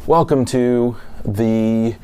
Welcome to the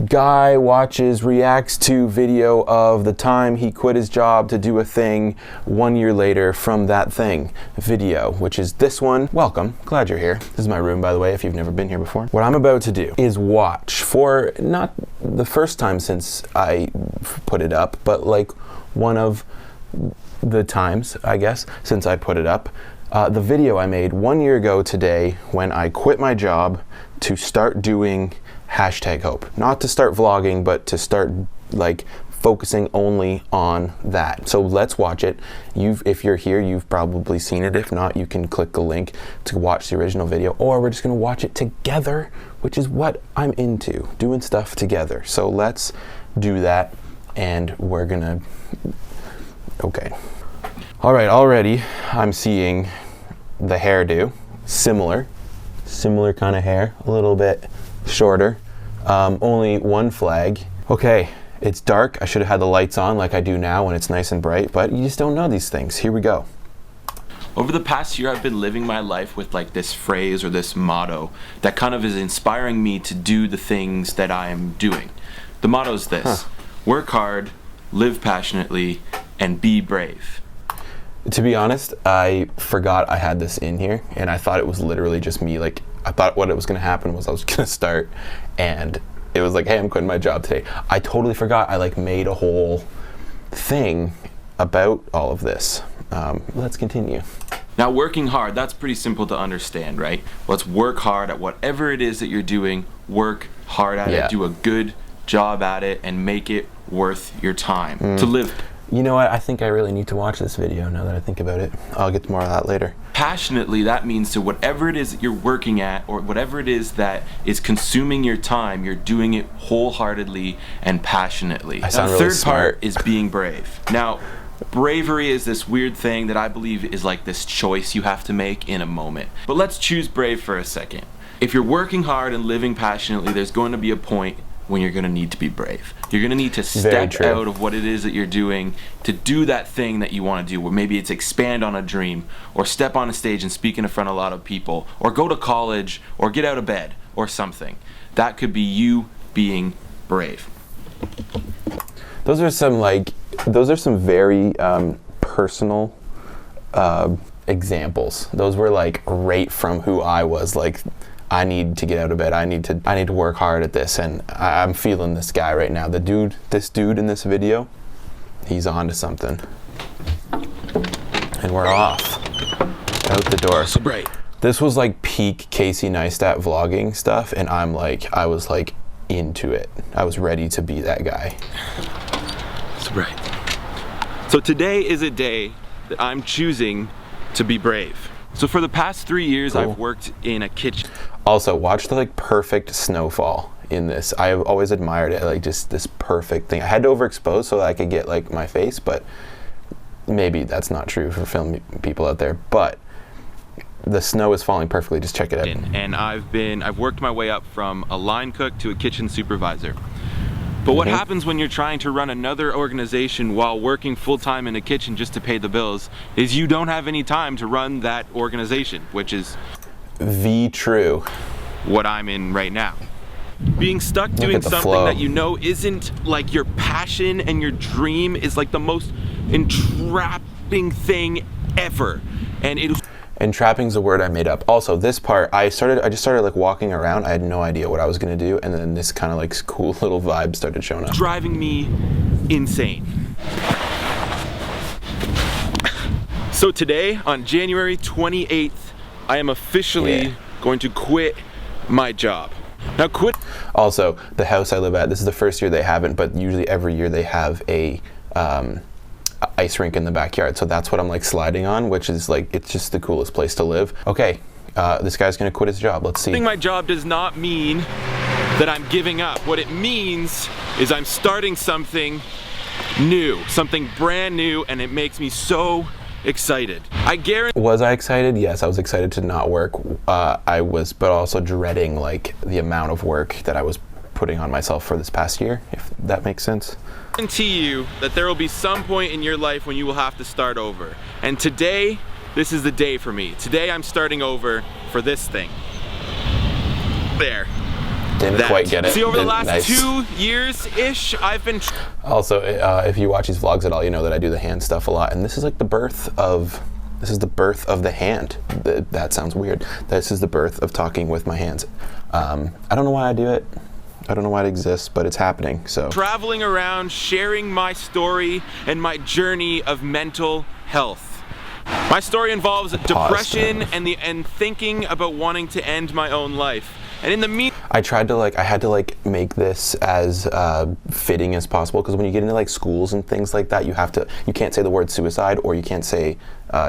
guy reacts to video of the time he quit his job to do a thing 1 year later from that thing video, which is this one. Welcome, glad you're here. This is my room, by the way, if you've never been here before. What I'm about to do is watch, for not the first time since I put it up, but like one of the times, I guess, since I put it up, the video I made 1 year ago today when I quit my job to start doing #Hope. Not to start vlogging, but to start like focusing only on that. So let's watch it. If you're here, you've probably seen it. If not, you can click the link to watch the original video, or we're just gonna watch it together, which is what I'm into, doing stuff together. So let's do that, and we're gonna, okay. All right, already I'm seeing the hairdo, similar kind of hair, a little bit shorter, only one flag. Okay, it's dark. I should have had the lights on like I do now when it's nice and bright, but you just don't know these things. Here we go. Over the past year, I've been living my life with like this phrase or this motto that kind of is inspiring me to do the things that I am doing. The motto is this: work hard, live passionately, and be brave. To be honest, I forgot I had this in here, and I thought it was literally just me. Like, I thought what was going to happen was I was going to start, and it was like, hey, I'm quitting my job today. I totally forgot I like made a whole thing about all of this. Let's continue. Now, working hard, that's pretty simple to understand, right? Let's work hard at whatever it is that you're doing. Work hard at it, do a good job at it, and make it worth your time to live. You know what? I think I really need to watch this video now that I think about it. I'll get to more of that later. Passionately, that means to whatever it is that you're working at, or whatever it is that is consuming your time, you're doing it wholeheartedly and passionately. I sound now, the really third smart. part is being brave. Now, bravery is this weird thing that I believe is like this choice you have to make in a moment. But let's choose brave for a second. If you're working hard and living passionately, there's going to be a point when you're going to need to be brave. You're going to need to step out of what it is that you're doing to do that thing that you want to do, where maybe it's expand on a dream, or step on a stage and speak in front of a lot of people, or go to college, or get out of bed, or something. That could be you being brave. Those are some very personal examples. Those were like right from who I was. Like, I need to get out of bed. I need to work hard at this, and I'm feeling this guy right now. This dude in this video, he's on to something. And we're off. Out the door. So bright. This was like peak Casey Neistat vlogging stuff, and I was like into it. I was ready to be that guy. So bright. So today is a day that I'm choosing to be brave. So for the past 3 years, I've worked in a kitchen. Also, watch the like perfect snowfall in this. I've always admired it, like just this perfect thing. I had to overexpose so that I could get like my face, but maybe that's not true for film people out there. But the snow is falling perfectly. Just check it out. And I've worked my way up from a line cook to a kitchen supervisor. But what happens when you're trying to run another organization while working full-time in a kitchen just to pay the bills is you don't have any time to run that organization, which is true. What I'm in right now. Being stuck doing something that you know isn't like your passion and your dream is like the most entrapping thing ever. Entrapping's a word I made up. Also, this part, I just started like walking around. I had no idea what I was gonna do, and then this kind of like cool little vibe started showing up. Driving me insane. So today, on January 28th, I am officially going to quit my job. Now Also, the house I live at, this is the first year they haven't, but usually every year they have a ice rink in the backyard, so that's what I'm like sliding on, which is like, it's just the coolest place to live. Okay, this guy's gonna quit his job. Let's see. Quitting my job does not mean that I'm giving up. What it means is I'm starting something new, something brand new, and it makes me so excited. I guarantee. Was I excited? Yes, I was excited to not work. I was, but also dreading like the amount of work that I was putting on myself for this past year, if that makes sense. I guarantee you that there will be some point in your life when you will have to start over. And today, this is the day for me. Today I'm starting over for this thing. There. Didn't quite get it. See, over the Didn't- last nice. 2 years-ish, I've been... Also, if you watch these vlogs at all, you know that I do the hand stuff a lot, and this is like the birth of the hand. That sounds weird. This is the birth of talking with my hands. I don't know why I do it. I don't know why it exists, but it's happening. So traveling around, sharing my story and my journey of mental health. My story involves depression and thinking about wanting to end my own life. And in the I had to make this as fitting as possible, because when you get into like schools and things like that, you can't say the word suicide, or you can't say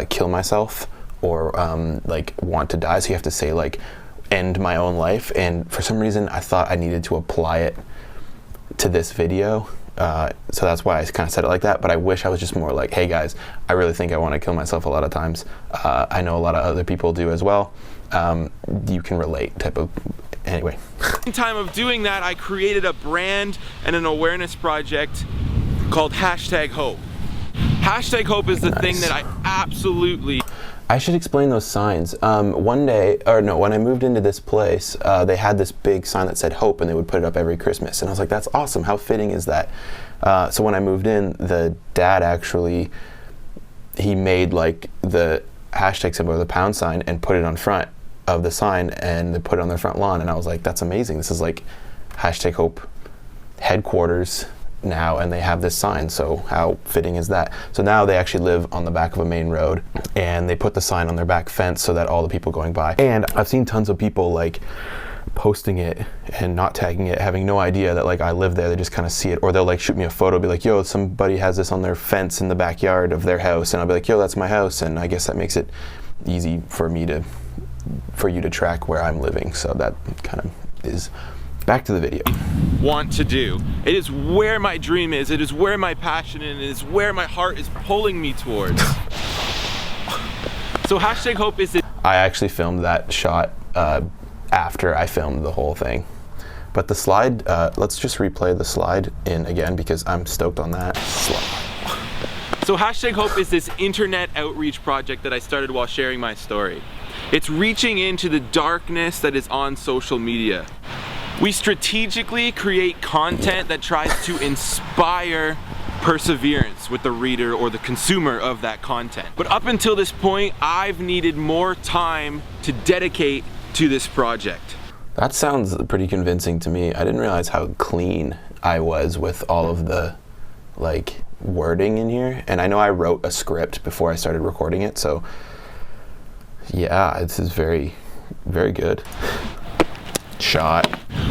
kill myself, or like want to die. So you have to say like end my own life. And for some reason, I thought I needed to apply it to this video. So that's why I kind of said it like that. But I wish I was just more like, hey guys, I really think I want to kill myself a lot of times. I know a lot of other people do as well. You can relate type of, anyway. In time of doing that, I created a brand and an awareness project called #Hope. #Hope is the thing that I absolutely... I should explain those signs. When I moved into this place, they had this big sign that said hope, and they would put it up every Christmas. And I was like, that's awesome. How fitting is that? So when I moved in, the dad actually, he made like the hashtag symbol, or the pound sign, and put it on front of the sign, and they put it on their front lawn. And I was like, that's amazing. This is like #Hope headquarters now, and they have this sign, so how fitting is that? So now they actually live on the back of a main road, and they put the sign on their back fence so that all the people going by, and I've seen tons of people like posting it and not tagging it, having no idea that like I live there. They just kind of see it, or they'll like shoot me a photo, be like, yo, somebody has this on their fence in the backyard of their house, and I'll be like, yo, that's my house. And I guess that makes it easy for you to track where I'm living. So that kind of is back to the video. Want to do. It is where my dream is. It is where my passion is. It is where my heart is pulling me towards. So #Hope is it. I actually filmed that shot after I filmed the whole thing. But the slide, let's just replay the slide in again, because I'm stoked on that. So #Hope is this internet outreach project that I started while sharing my story. It's reaching into the darkness that is on social media. We strategically create content that tries to inspire perseverance with the reader or the consumer of that content. But up until this point, I've needed more time to dedicate to this project. That sounds pretty convincing to me. I didn't realize how clean I was with all of the like wording in here. And I know I wrote a script before I started recording it, so yeah, this is very, very good. Shot.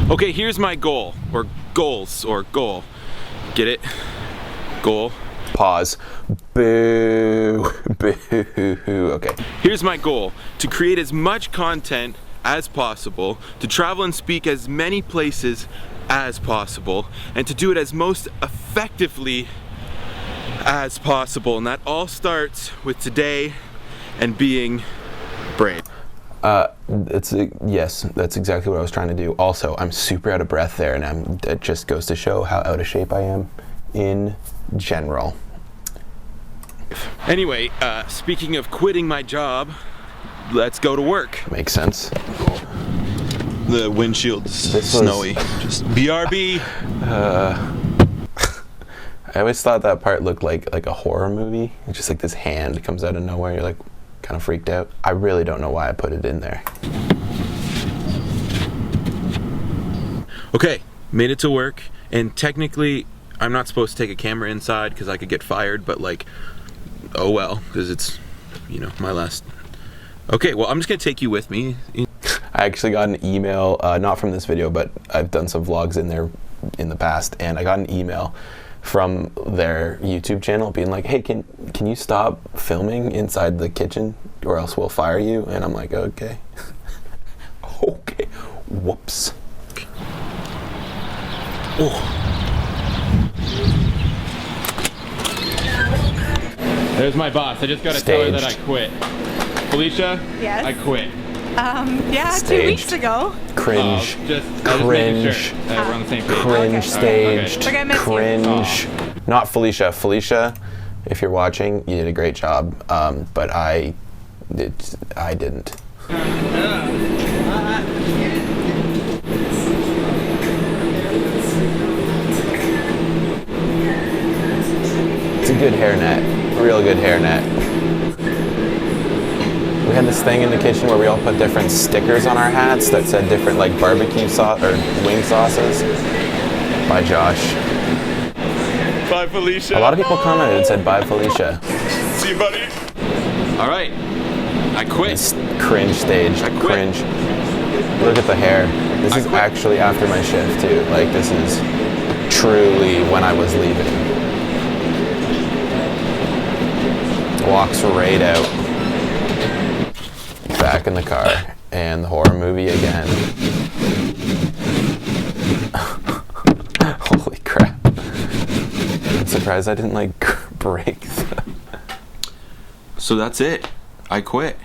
Okay, here's my goal, or goals, or goal. Get it? Goal. Pause. Boo. Boo. Okay. Here's my goal: to create as much content as possible, to travel and speak as many places as possible, and to do it as most effectively as possible. And that all starts with today and being brave. Yes, that's exactly what I was trying to do. Also, I'm super out of breath there, and it just goes to show how out of shape I am in general. Anyway, speaking of quitting my job, let's go to work. Makes sense. The windshield's snowy. Just BRB. I always thought that part looked like a horror movie. It's just like this hand comes out of nowhere. You're like kind of freaked out. I really don't know why I put it in there. Okay, made it to work, and technically I'm not supposed to take a camera inside because I could get fired, but like, oh well, because it's, you know, my last. Okay, well, I'm just gonna take you with me. I actually got an email, not from this video, but I've done some vlogs in there in the past, and I got an email from their YouTube channel being like, hey, can you stop filming inside the kitchen or else we'll fire you? And I'm like, okay. Okay. Whoops. Oh. There's my boss. I just gotta tell her that I quit. Felicia? Yes? I quit. Yeah, Staged. 2 weeks ago. Cringe. Making sure that we're on the same page. Cringe. Okay. Staged. Okay. Like I missed you. Cringe. Oh. Not Felicia. Felicia, if you're watching, you did a great job. But I didn't. where we all put different stickers on our hats that said different like barbecue sauce or wing sauces. Bye, Josh. Bye, Felicia. A lot of people commented and said bye, Felicia. See you, buddy. All right, I quit. It's cringe stage. I quit. Cringe. Look at the hair. This is quit. actually after my shift too. Like this is truly when I was leaving. Walks right out. Back in the car. And the horror movie again. Holy crap. I'm surprised I didn't like break. So that's it. I quit.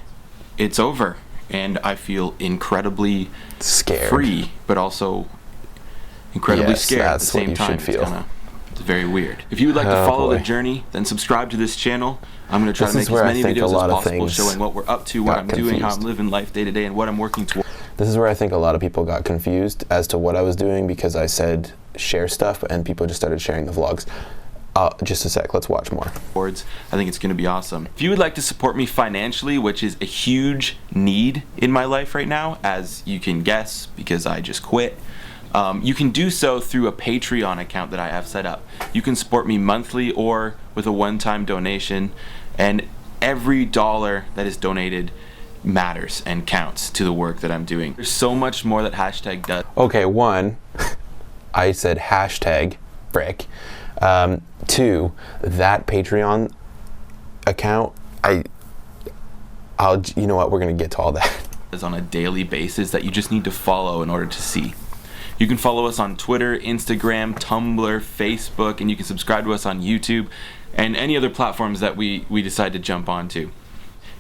It's over. And I feel incredibly Scared. free, but also incredibly Yes, scared at the that's what same you time. should feel. It's very weird. If you would like to Oh, follow the boy. journey, then subscribe to this channel. I'm going to try This to is make as where I many think a videos as lot of possible things showing what we're up to, what got I'm doing, how I'm confused. living life day to day, and what I'm working towards. This is where I think a lot of people got confused as to what I was doing because I said share stuff and people just started sharing the vlogs. Just a sec, let's watch more. I think it's going to be awesome. If you would like to support me financially, which is a huge need in my life right now, as you can guess, because I just quit, you can do so through a Patreon account that I have set up. You can support me monthly or with a one-time donation, and every dollar that is donated matters and counts to the work that I'm doing. There's so much more that Hashtag does. Okay, one, I said hashtag frick. Two, that Patreon account, I'll, you know what, we're gonna get to all that. Is on a daily basis that you just need to follow in order to see. You can follow us on Twitter, Instagram, Tumblr, Facebook, and you can subscribe to us on YouTube and any other platforms that we decide to jump onto.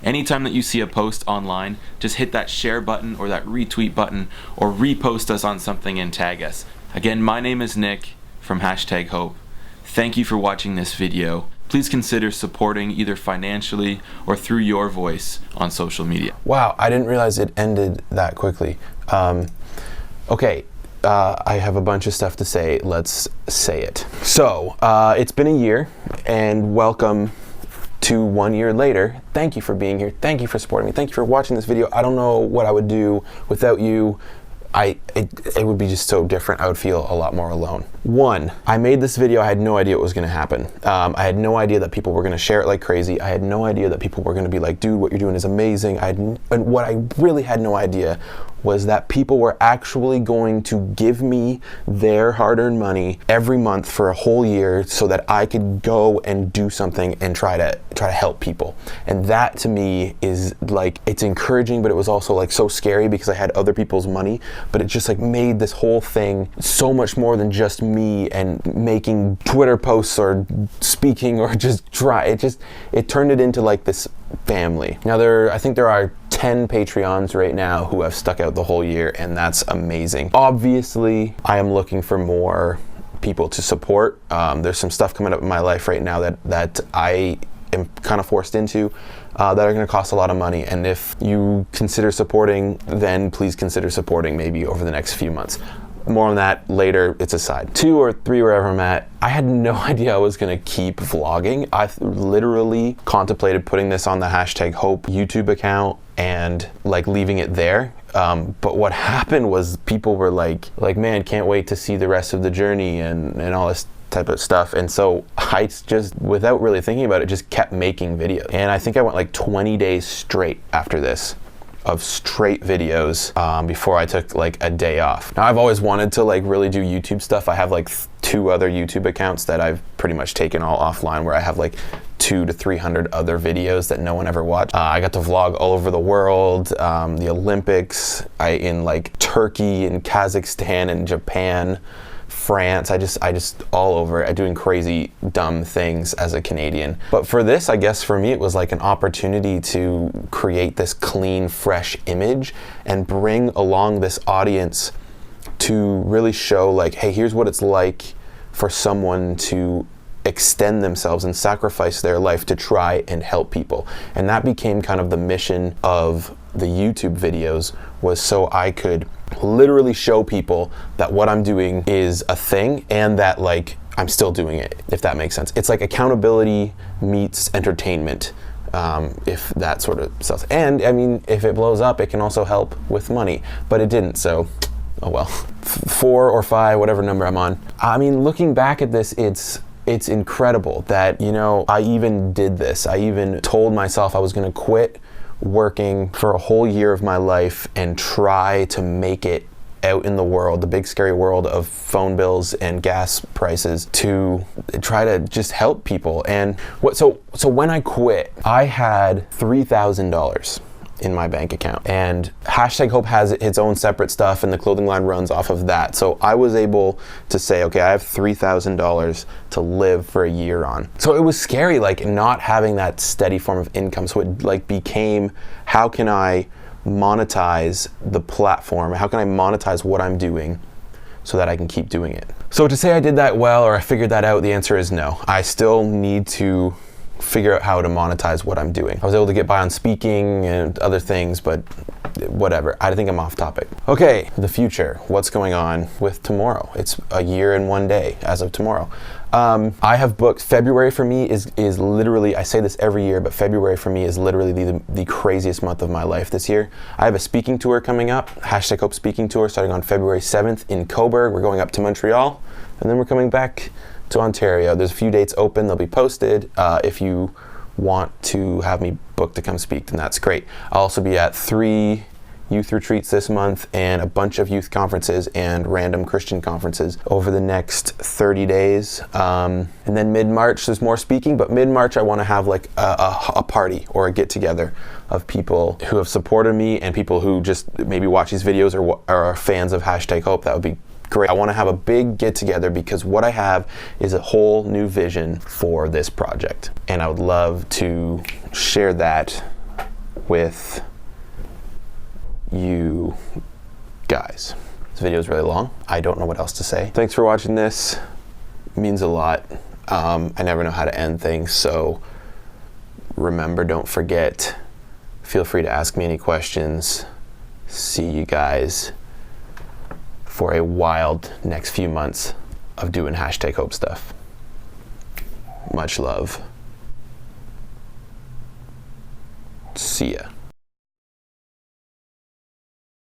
Anytime that you see a post online, just hit that share button or that retweet button or repost us on something and tag us. Again, my name is Nick from Hashtag Hope. Thank you for watching this video. Please consider supporting either financially or through your voice on social media. Wow, I didn't realize it ended that quickly. Okay, I have a bunch of stuff to say. Let's say it. So, it's been a year, and welcome to 1 year later. Thank you for being here. Thank you for supporting me. Thank you for watching this video. I don't know what I would do without you. It would be just so different. I would feel a lot more alone. One, I made this video. I had no idea what was going to happen. I had no idea that people were going to share it like crazy. I had no idea that people were going to be like, dude, what you're doing is amazing. And what I really had no idea was that people were actually going to give me their hard-earned money every month for a whole year so that I could go and do something and try to help people. And that to me is like, it's encouraging, but it was also like so scary because I had other people's money, but it just like made this whole thing so much more than just me and making Twitter posts or speaking or just it turned it into like this family. Now I think there are 10 Patreons right now who have stuck out the whole year, and that's amazing. Obviously, I am looking for more people to support. There's some stuff coming up in my life right now that I am kind of forced into that are going to cost a lot of money, and if you consider supporting, then please consider supporting maybe over the next few months. More on that later, it's a side. 2 or 3, wherever I'm at, I had no idea I was gonna keep vlogging. I literally contemplated putting this on the Hashtag Hope YouTube account and like leaving it there. But what happened was people were like, man, can't wait to see the rest of the journey and all this type of stuff. And so I just, without really thinking about it, just kept making videos. And I think I went like 20 days straight after this of straight videos before I took like a day off. Now I've always wanted to like really do YouTube stuff. I have like 2 other YouTube accounts that I've pretty much taken all offline, where I have like 200 to 300 other videos that no one ever watched. I got to vlog all over the world, the Olympics, in like Turkey and Kazakhstan and Japan, France, I just all over it, doing crazy dumb things as a Canadian. But for this, I guess for me, it was like an opportunity to create this clean, fresh image and bring along this audience to really show like, hey, here's what it's like for someone to extend themselves and sacrifice their life to try and help people. And that became kind of the mission of the YouTube videos, was so I could literally show people that what I'm doing is a thing and that like I'm still doing it, if that makes sense. It's like accountability meets entertainment if that sort of sells. And I mean, if it blows up, it can also help with money, but it didn't, so oh well. 4 or 5, whatever number I'm on. I mean, looking back at this, it's incredible that, you know, I even did this. I even told myself I was gonna quit working for a whole year of my life and try to make it out in the world, the big scary world of phone bills and gas prices, to try to just help people. And so when I quit, I had $3,000 in my bank account, and HashtagHope has its own separate stuff, and the clothing line runs off of that. So I was able to say, okay, I have $3,000 to live for a year on. So it was scary, like not having that steady form of income. So it like became, how can I monetize the platform? How can I monetize what I'm doing so that I can keep doing it? So to say I did that well, or I figured that out, the answer is no. I still need to figure out how to monetize what I'm doing. I was able to get by on speaking and other things, but whatever. I think I'm off topic. Okay, the future. What's going on with tomorrow? It's a year and 1 day as of tomorrow. I have booked, February for me is literally, I say this every year, but February for me is literally the craziest month of my life this year. I have a speaking tour coming up, HashtagHope speaking tour, starting on February 7th in Cobourg. We're going up to Montreal, and then we're coming back to Ontario. There's a few dates open, they'll be posted. If you want to have me booked to come speak, then that's great. I'll also be at 3 youth retreats this month and a bunch of youth conferences and random Christian conferences over the next 30 days. And then mid-March there's more speaking, but mid-March I want to have like a party or a get-together of people who have supported me and people who just maybe watch these videos or are fans of HashtagHope. That would be great. I want to have a big get-together because what I have is a whole new vision for this project, and I would love to share that with you guys. This video is really long. I don't know what else to say. Thanks for watching this. It means a lot. I never know how to end things, so remember, don't forget, feel free to ask me any questions. See you guys for a wild next few months of doing HashtagHope stuff. Much love. See ya.